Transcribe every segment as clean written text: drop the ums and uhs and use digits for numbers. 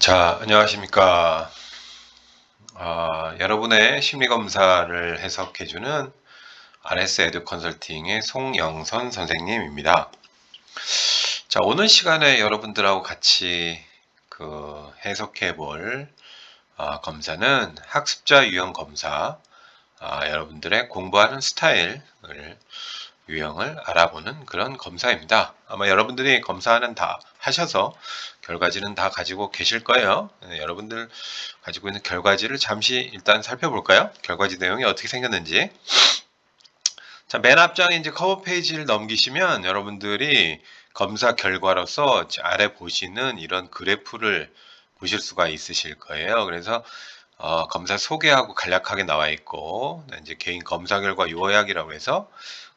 자, 안녕하십니까. 여러분의 심리검사를 해석해주는 RS 에듀 컨설팅의 송영선 선생님입니다. 자, 오늘 시간에 여러분들하고 같이 해석해 볼 검사는 학습자 유형 검사, 여러분들의 공부하는 스타일을 유형을 알아보는 그런 검사입니다. 아마 여러분들이 검사는 다 하셔서 결과지는 다 가지고 계실 거예요. 여러분들 가지고 있는 결과지를 잠시 일단 살펴볼까요? 결과지 내용이 어떻게 생겼는지. 자, 맨 앞장에 이제 커버 페이지를 넘기시면 여러분들이 검사 결과로서 아래 보시는 이런 그래프를 보실 수가 있으실 거예요. 그래서 검사 소개하고 간략하게 나와 있고, 이제 개인 검사 결과 요약이라고 해서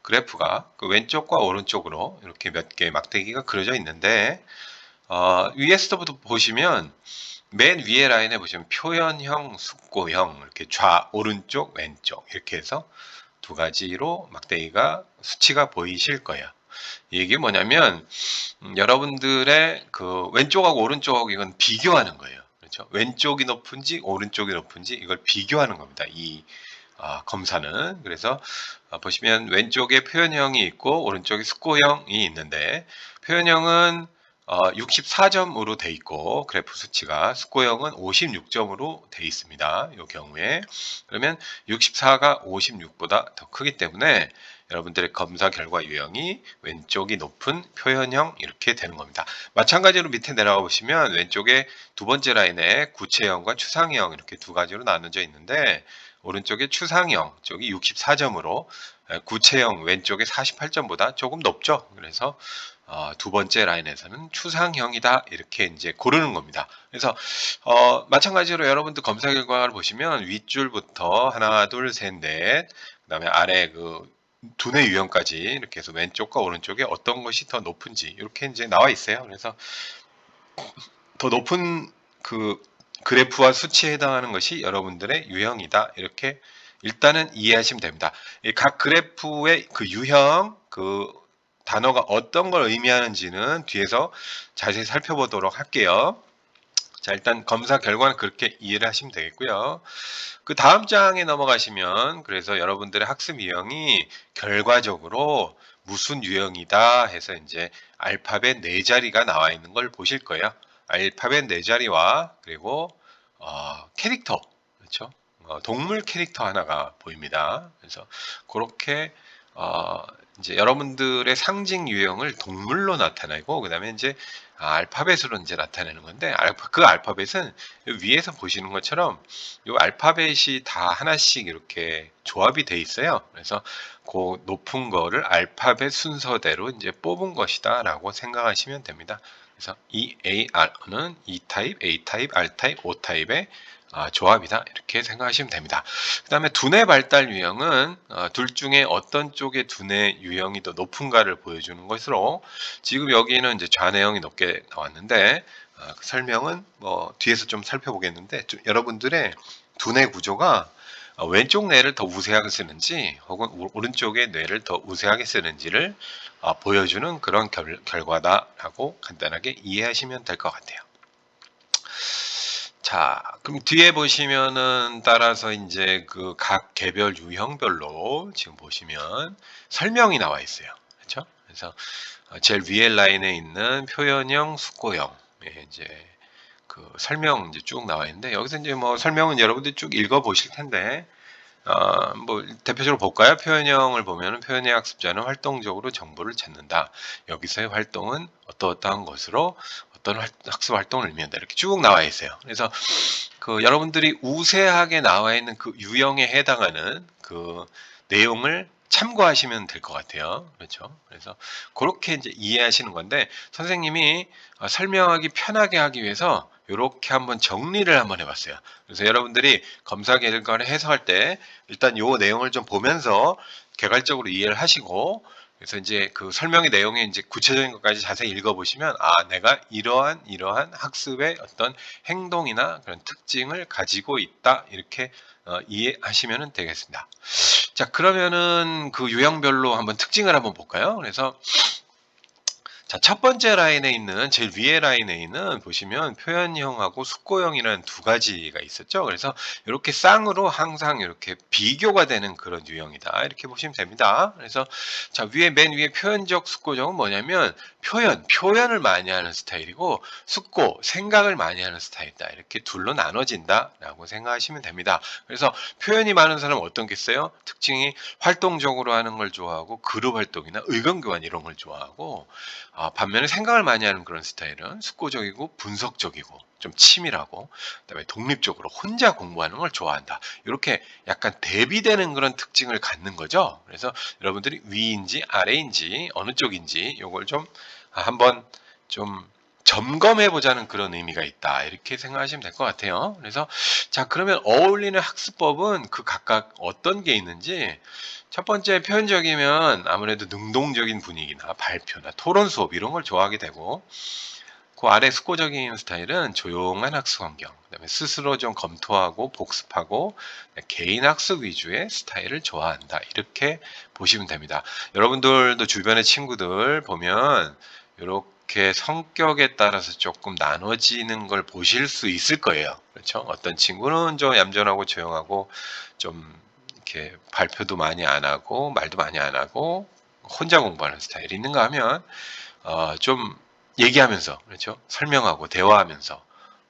그래프가 그 왼쪽과 오른쪽으로 이렇게 몇 개의 막대기가 그려져 있는데, 위에서부터 보시면 맨 위에 라인에 보시면 표현형, 숙고형 이렇게 오른쪽, 왼쪽 이렇게 해서 두 가지로 막대기가 수치가 보이실 거예요. 이게 뭐냐면 여러분들의 그 왼쪽하고 오른쪽하고 이건 비교하는 거예요. 그렇죠? 왼쪽이 높은지 오른쪽이 높은지 이걸 비교하는 겁니다. 이 검사는. 그래서 보시면 왼쪽에 표현형이 있고 오른쪽에 숙고형이 있는데, 표현형은 64점으로 돼 있고 그래프 수치가, 숙고형은 56점으로 돼 있습니다. 이 경우에 그러면 64가 56보다 더 크기 때문에 여러분들의 검사 결과 유형이 왼쪽이 높은 표현형 이렇게 되는 겁니다. 마찬가지로 밑에 내려가 보시면 왼쪽에 두 번째 라인에 구체형과 추상형 이렇게 두 가지로 나눠져 있는데, 오른쪽에 추상형 쪽이 64점으로 구체형 왼쪽에 48점보다 조금 높죠. 그래서 두 번째 라인에서는 추상형이다 이렇게 이제 고르는 겁니다. 그래서 마찬가지로 여러분들 검사 결과를 보시면 윗줄부터 하나, 둘, 셋, 넷, 그다음에 아래 그 두뇌 유형까지 이렇게 해서 왼쪽과 오른쪽에 어떤 것이 더 높은지 이렇게 이제 나와 있어요. 그래서 더 높은 그 그래프와 수치에 해당하는 것이 여러분들의 유형이다 이렇게 일단은 이해하시면 됩니다. 각 그래프의 그 유형, 그 단어가 어떤 걸 의미하는지는 뒤에서 자세히 살펴보도록 할게요. 자, 일단 검사 결과는 그렇게 이해를 하시면 되겠고요. 그 다음 장에 넘어가시면 그래서 여러분들의 학습 유형이 결과적으로 무슨 유형이다 해서 이제 알파벳 4자리가 나와 있는 걸 보실 거예요. 알파벳 4자리와 그리고 캐릭터, 그렇죠? 동물 캐릭터 하나가 보입니다. 그래서 그렇게 이제 여러분들의 상징 유형을 동물로 나타내고, 그 다음에 이제 알파벳으로 이제 나타내는 건데, 그 알파벳은 위에서 보시는 것처럼 이 알파벳이 다 하나씩 이렇게 조합이 돼 있어요. 그래서 그 높은 거를 알파벳 순서대로 이제 뽑은 것이다라고 생각하시면 됩니다. 그래서 이 AR는 E 타입, A 타입, R 타입, O 타입의 조합이다 이렇게 생각하시면 됩니다. 그 다음에 두뇌 발달 유형은 둘 중에 어떤 쪽의 두뇌 유형이 더 높은가를 보여주는 것으로, 지금 여기는 이제 좌뇌형이 높게 나왔는데 그 설명은 뭐 뒤에서 좀 살펴보겠는데, 여러분들의 두뇌 구조가 왼쪽 뇌를 더 우세하게 쓰는지 혹은 오른쪽의 뇌를 더 우세하게 쓰는지를 보여주는 그런 결과다라고 간단하게 이해하시면 될 것 같아요. 자, 그럼 뒤에 보시면은 따라서 이제 그 각 개별 유형별로 지금 보시면 설명이 나와 있어요. 그렇죠? 그래서 제일 위에 라인에 있는 표현형, 숙고형, 이제 그 설명 이제 쭉 나와 있는데, 여기서 이제 뭐 설명은 여러분들이 쭉 읽어 보실 텐데, 뭐 대표적으로 볼까요? 표현형을 보면은 표현의 학습자는 활동적으로 정보를 찾는다. 여기서의 활동은 어떠한 것으로 어떤 학습 활동을 의미한다. 이렇게 쭉 나와 있어요. 그래서 그 여러분들이 우세하게 나와 있는 그 유형에 해당하는 그 내용을 참고하시면 될 것 같아요. 그렇죠? 그래서 그렇게 이제 이해하시는 건데, 선생님이 설명하기 편하게 하기 위해서 이렇게 한번 정리를 한번 해봤어요. 그래서 여러분들이 검사 결과를 해석할 때 일단 요 내용을 좀 보면서 개괄적으로 이해를 하시고, 그래서 이제 그 설명의 내용에 이제 구체적인 것까지 자세히 읽어보시면 내가 이러한 학습의 어떤 행동이나 그런 특징을 가지고 있다 이렇게 이해하시면 되겠습니다. 자, 그러면은 그 유형별로 한번 특징을 한번 볼까요? 그래서 자, 첫 번째 라인에 있는 제일 위에 라인에 있는 보시면 표현형하고 숙고형이라는 두 가지가 있었죠. 그래서 이렇게 쌍으로 항상 이렇게 비교가 되는 그런 유형이다. 이렇게 보시면 됩니다. 그래서 자, 맨 위에 표현적 숙고형은 뭐냐면 표현을 많이 하는 스타일이고 생각을 많이 하는 스타일이다. 이렇게 둘로 나눠진다라고 생각하시면 됩니다. 그래서 표현이 많은 사람은 어떤 게 있어요? 특징이 활동적으로 하는 걸 좋아하고 그룹 활동이나 의견 교환 이런 걸 좋아하고 반면에 생각을 많이 하는 그런 스타일은 숙고적이고 분석적이고 좀 치밀하고 그다음에 독립적으로 혼자 공부하는 걸 좋아한다. 이렇게 약간 대비되는 그런 특징을 갖는 거죠. 그래서 여러분들이 위인지 아래인지 어느 쪽인지 요걸 좀 한번 좀 점검해 보자는 그런 의미가 있다. 이렇게 생각하시면 될 것 같아요. 그래서 자, 그러면 어울리는 학습법은 그 각각 어떤 게 있는지 첫 번째 표현적이면 아무래도 능동적인 분위기나 발표나 토론 수업 이런 걸 좋아하게 되고 그 아래 숙고적인 스타일은 조용한 학습 환경, 그다음에 스스로 좀 검토하고 복습하고 개인 학습 위주의 스타일을 좋아한다. 이렇게 보시면 됩니다. 여러분들도 주변의 친구들 보면 이렇게 성격에 따라서 조금 나눠지는 걸 보실 수 있을 거예요. 그렇죠? 어떤 친구는 좀 얌전하고 조용하고 좀 이렇게 발표도 많이 안 하고 말도 많이 안 하고 혼자 공부하는 스타일이 있는가 하면 좀 얘기하면서 그렇죠? 설명하고 대화하면서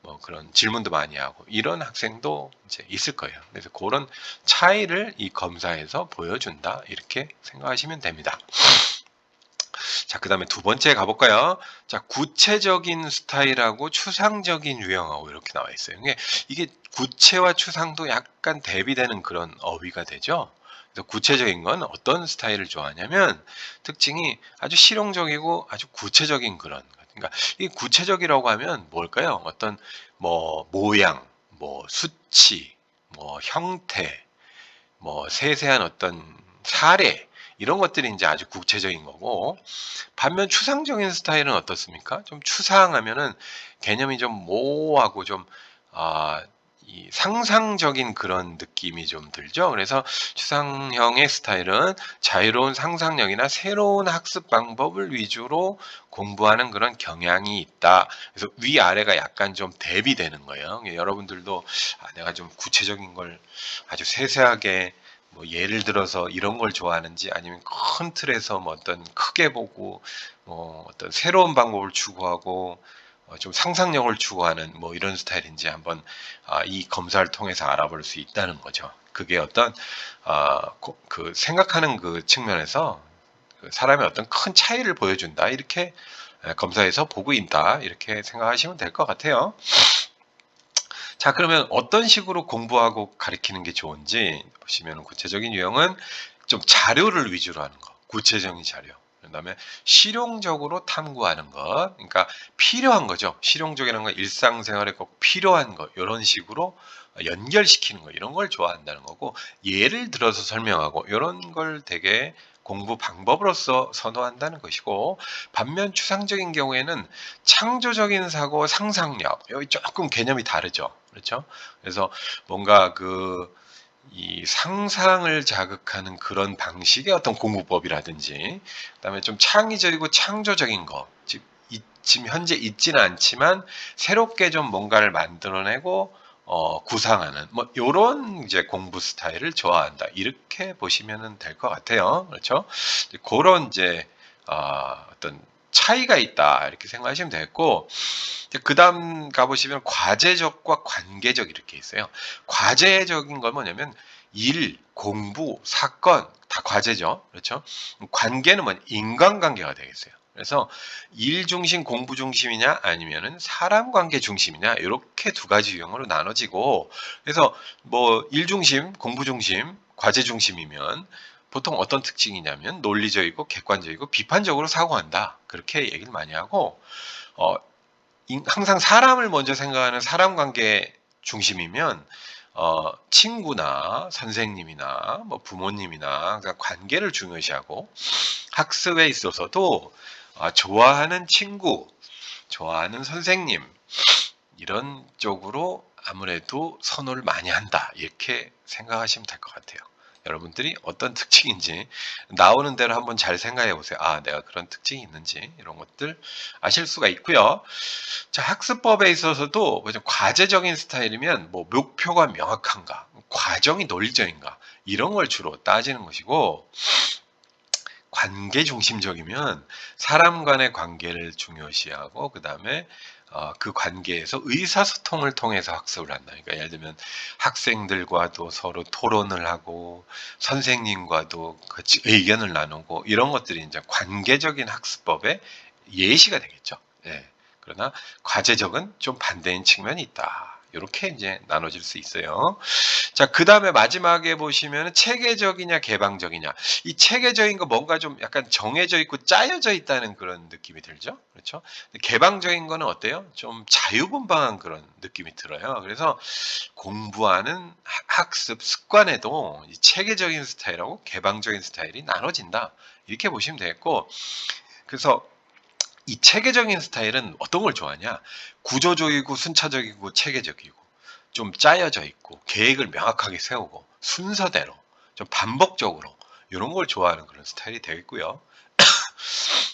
뭐 그런 질문도 많이 하고 이런 학생도 이제 있을 거예요. 그래서 그런 차이를 이 검사에서 보여준다 이렇게 생각하시면 됩니다. 자, 그 다음에 두 번째 가볼까요? 자, 구체적인 스타일하고 추상적인 유형하고 이렇게 나와 있어요. 이게 구체와 추상도 약간 대비되는 그런 어휘가 되죠. 그래서 구체적인 건 어떤 스타일을 좋아하냐면 특징이 아주 실용적이고 아주 구체적인 그런. 그러니까 이 구체적이라고 하면 뭘까요? 어떤 뭐 모양, 뭐 수치, 뭐 형태, 뭐 세세한 어떤 사례 이런 것들이 이제 아주 구체적인 거고 반면 추상적인 스타일은 어떻습니까? 좀 추상하면은 개념이 좀 모호하고 좀 아, 이 상상적인 그런 느낌이 좀 들죠. 그래서 추상형의 스타일은 자유로운 상상력이나 새로운 학습 방법을 위주로 공부하는 그런 경향이 있다. 그래서 위아래가 약간 좀 대비되는 거예요. 여러분들도 내가 좀 구체적인 걸 아주 세세하게 뭐 예를 들어서 이런 걸 좋아하는지 아니면 큰 틀에서 뭐 어떤 크게 보고 뭐 어떤 새로운 방법을 추구하고 좀 상상력을 추구하는 뭐 이런 스타일인지 한번 이 검사를 통해서 알아볼 수 있다는 거죠. 그게 어떤 그 생각하는 그 측면에서 그 사람의 어떤 큰 차이를 보여준다 이렇게 검사에서 보고 있다 이렇게 생각하시면 될 것 같아요. 자, 그러면 어떤 식으로 공부하고 가르치는 게 좋은지 보시면 구체적인 유형은 좀 자료를 위주로 하는 거, 구체적인 자료. 그다음에 실용적으로 탐구하는 것, 그러니까 필요한 거죠. 실용적이라는 건 일상생활에 꼭 필요한 거, 이런 식으로 연결시키는 거, 이런 걸 좋아한다는 거고, 예를 들어서 설명하고, 이런 걸 되게 공부 방법으로서 선호한다는 것이고, 반면 추상적인 경우에는 창조적인 사고, 상상력, 여기 조금 개념이 다르죠. 그렇죠? 그래서 뭔가 이 상상을 자극하는 그런 방식의 어떤 공부법이라든지, 그다음에 좀 창의적이고 창조적인 거, 즉 지금 현재 있지는 않지만 새롭게 좀 뭔가를 만들어내고 구상하는 뭐 요런 이제 공부 스타일을 좋아한다. 이렇게 보시면 될 것 같아요. 그렇죠? 그런 이제 어떤 차이가 있다. 이렇게 생각하시면 되겠고, 그다음 가보시면 과제적과 관계적 이렇게 있어요. 과제적인 건 뭐냐면 일, 공부, 사건 다 과제죠. 그렇죠? 관계는 뭐 인간관계가 되겠어요. 그래서 일 중심, 공부 중심이냐 아니면은 사람 관계 중심이냐 이렇게 두 가지 유형으로 나눠지고 그래서 뭐 일 중심, 공부 중심, 과제 중심이면 보통 어떤 특징이냐면 논리적이고 객관적이고 비판적으로 사고한다. 그렇게 얘기를 많이 하고 어, 항상 사람을 먼저 생각하는 사람 관계 중심이면 친구나 선생님이나 뭐 부모님이나 그러니까 관계를 중요시하고 학습에 있어서도 좋아하는 친구, 좋아하는 선생님 이런 쪽으로 아무래도 선호를 많이 한다 이렇게 생각하시면 될 것 같아요. 여러분들이 어떤 특징인지 나오는 대로 한번 잘 생각해 보세요. 아, 내가 그런 특징이 있는지 이런 것들 아실 수가 있고요. 자, 학습법에 있어서도 뭐죠? 과제적인 스타일이면 뭐 목표가 명확한가, 과정이 논리적인가 이런 걸 주로 따지는 것이고, 관계 중심적이면 사람 간의 관계를 중요시하고 그다음에 그 관계에서 의사소통을 통해서 학습을 한다. 그러니까 예를 들면 학생들과도 서로 토론을 하고 선생님과도 같이 의견을 나누고 이런 것들이 이제 관계적인 학습법의 예시가 되겠죠. 예. 그러나 과제적은 좀 반대인 측면이 있다. 이렇게 이제 나눠질 수 있어요. 자, 그 다음에 마지막에 보시면 체계적이냐 개방적이냐. 이 체계적인 거 뭔가 좀 약간 정해져 있고 짜여져 있다는 그런 느낌이 들죠. 그렇죠? 개방적인 거는 어때요? 좀 자유분방한 그런 느낌이 들어요. 그래서 공부하는 학습 습관에도 이 체계적인 스타일하고 개방적인 스타일이 나눠진다. 이렇게 보시면 되겠고, 그래서 이 체계적인 스타일은 어떤 걸 좋아하냐? 구조적이고 순차적이고 체계적이고 좀 짜여져 있고 계획을 명확하게 세우고 순서대로 좀 반복적으로 이런 걸 좋아하는 그런 스타일이 되겠고요.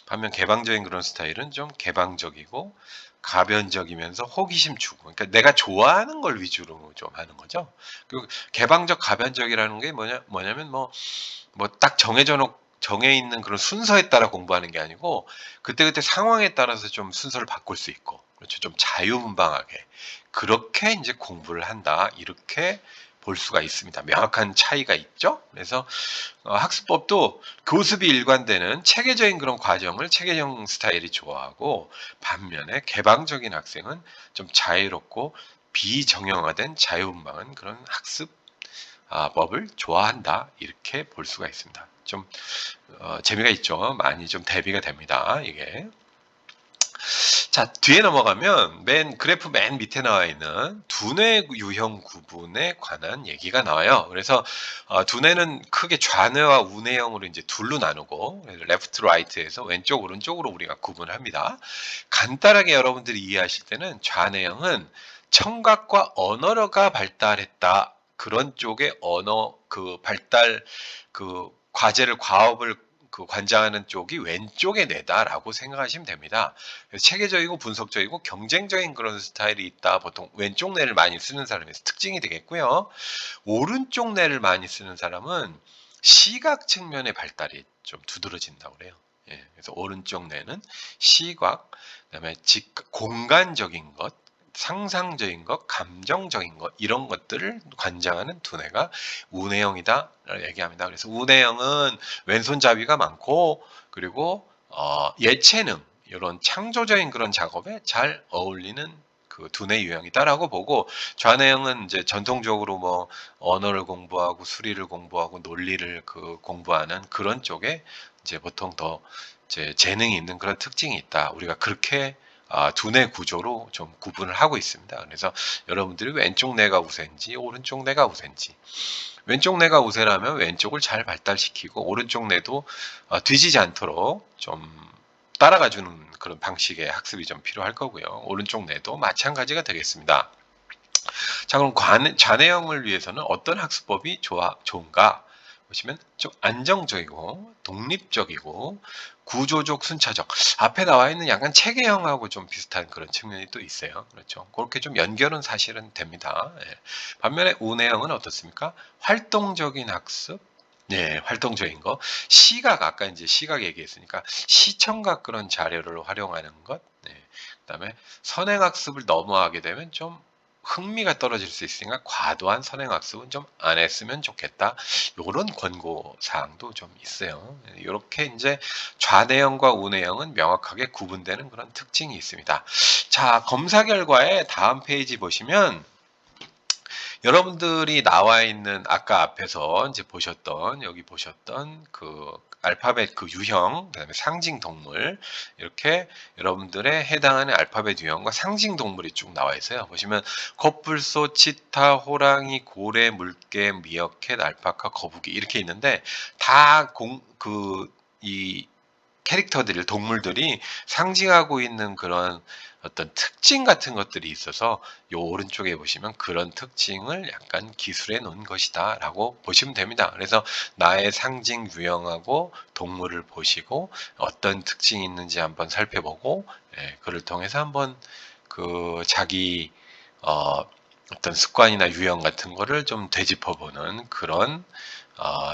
반면 개방적인 그런 스타일은 좀 개방적이고 가변적이면서 호기심 주고, 그러니까 내가 좋아하는 걸 위주로 좀 하는 거죠. 그리고 개방적 가변적이라는 게 뭐냐면 뭐 딱 정해 있는 그런 순서에 따라 공부하는 게 아니고 그때그때 상황에 따라서 좀 순서를 바꿀 수 있고, 그렇죠. 좀 자유분방하게 그렇게 이제 공부를 한다. 이렇게 볼 수가 있습니다. 명확한 차이가 있죠. 그래서 학습법도 교습이 일관되는 체계적인 그런 과정을 체계형 스타일이 좋아하고, 반면에 개방적인 학생은 좀 자유롭고 비정형화된 자유분방한 그런 학습 법을 좋아한다. 이렇게 볼 수가 있습니다. 좀 재미가 있죠. 많이 좀 대비가 됩니다. 이게. 자, 뒤에 넘어가면 그래프 맨 밑에 나와 있는 두뇌 유형 구분에 관한 얘기가 나와요. 그래서 두뇌는 크게 좌뇌와 우뇌형으로 이제 둘로 나누고, 레프트 라이트에서 왼쪽 오른쪽으로 우리가 구분을 합니다. 간단하게 여러분들이 이해하실 때는 좌뇌형은 청각과 언어가 발달했다. 그런 쪽의 언어 그 발달, 그 과업을 그 관장하는 쪽이 왼쪽의 뇌다라고 생각하시면 됩니다. 체계적이고 분석적이고 경쟁적인 그런 스타일이 있다. 보통 왼쪽 뇌를 많이 쓰는 사람의 특징이 되겠고요. 오른쪽 뇌를 많이 쓰는 사람은 시각 측면의 발달이 좀 두드러진다고 그래요. 예, 그래서 오른쪽 뇌는 시각, 그다음에 공간적인 것, 상상적인 것, 감정적인 것 이런 것들을 관장하는 두뇌가 우뇌형이다 얘기합니다. 그래서 우뇌형은 왼손잡이가 많고, 그리고 예체능 이런 창조적인 그런 작업에 잘 어울리는 그 두뇌 유형이다라고 보고, 좌뇌형은 이제 전통적으로 뭐 언어를 공부하고 수리를 공부하고 논리를 그 공부하는 그런 쪽에 이제 보통 더 이제 재능이 있는 그런 특징이 있다. 우리가 그렇게 두뇌 구조로 좀 구분을 하고 있습니다. 그래서 여러분들이 왼쪽 뇌가 우세인지 오른쪽 뇌가 우세인지, 왼쪽 뇌가 우세라면 왼쪽을 잘 발달시키고 오른쪽 뇌도 뒤지지 않도록 좀 따라가주는 그런 방식의 학습이 좀 필요할 거고요. 오른쪽 뇌도 마찬가지가 되겠습니다. 자, 그럼 좌뇌형을 위해서는 어떤 학습법이 좋은가? 보시면 좀 안정적이고 독립적이고 구조적 순차적, 앞에 나와 있는 약간 체계형하고 좀 비슷한 그런 측면이 또 있어요. 그렇죠. 그렇게 좀 연결은 사실은 됩니다. 예. 반면에 우뇌형은 어떻습니까? 활동적인 학습, 네, 활동적인 거. 시각, 아까 이제 시각 얘기했으니까 시청각 그런 자료를 활용하는 것. 네. 그다음에 선행학습을 너무 하게 되면 좀 흥미가 떨어질 수 있으니까 과도한 선행학습은 좀 안 했으면 좋겠다. 요런 권고 사항도 좀 있어요. 이렇게 이제 좌뇌형과 우뇌형은 명확하게 구분되는 그런 특징이 있습니다. 자, 검사 결과에 다음 페이지 보시면 여러분들이 나와 있는 아까 앞에서 이제 보셨던, 여기 보셨던 그 알파벳 그 유형, 그다음에 상징 동물, 이렇게 여러분들의 해당하는 알파벳 유형과 상징 동물이 쭉 나와 있어요. 보시면 코뿔소, 치타, 호랑이, 고래, 물개, 미어캣, 알파카, 거북이 이렇게 있는데 다 이 캐릭터들이, 동물들이 상징하고 있는 그런 어떤 특징 같은 것들이 있어서 요 오른쪽에 보시면 그런 특징을 약간 기술해 놓은 것이다라고 보시면 됩니다. 그래서 나의 상징 유형하고 동물을 보시고 어떤 특징이 있는지 한번 살펴보고 그를 통해서 한번 그 자기 어, 어떤 습관이나 유형 같은 거를 좀 되짚어보는 그런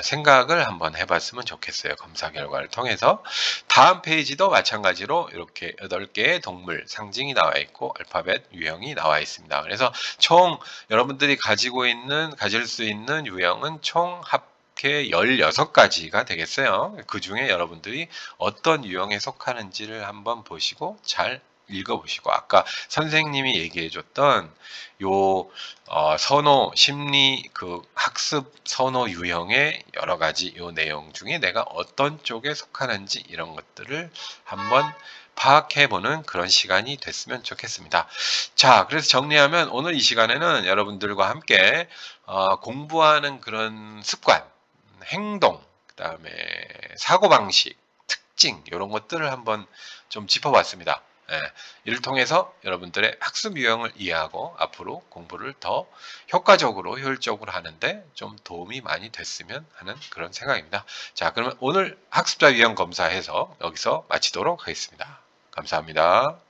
생각을 한번 해봤으면 좋겠어요. 검사 결과를 통해서. 다음 페이지도 마찬가지로 이렇게 8개의 동물 상징이 나와 있고 알파벳 유형이 나와 있습니다. 그래서 총 여러분들이 가질 수 있는 유형은 총 합계 16가지가 되겠어요. 그 중에 여러분들이 어떤 유형에 속하는지를 한번 보시고 잘 읽어보시고 아까 선생님이 얘기해줬던 요 선호 심리 그 학습 선호 유형의 여러 가지 요 내용 중에 내가 어떤 쪽에 속하는지 이런 것들을 한번 파악해 보는 그런 시간이 됐으면 좋겠습니다. 자, 그래서 정리하면 오늘 이 시간에는 여러분들과 함께 공부하는 그런 습관, 행동, 그다음에 사고방식, 특징 이런 것들을 한번 좀 짚어봤습니다. 이를 통해서 여러분들의 학습 유형을 이해하고 앞으로 공부를 더 효과적으로 효율적으로 하는데 좀 도움이 많이 됐으면 하는 그런 생각입니다. 자, 그러면 오늘 학습자 유형 검사해서 여기서 마치도록 하겠습니다. 감사합니다.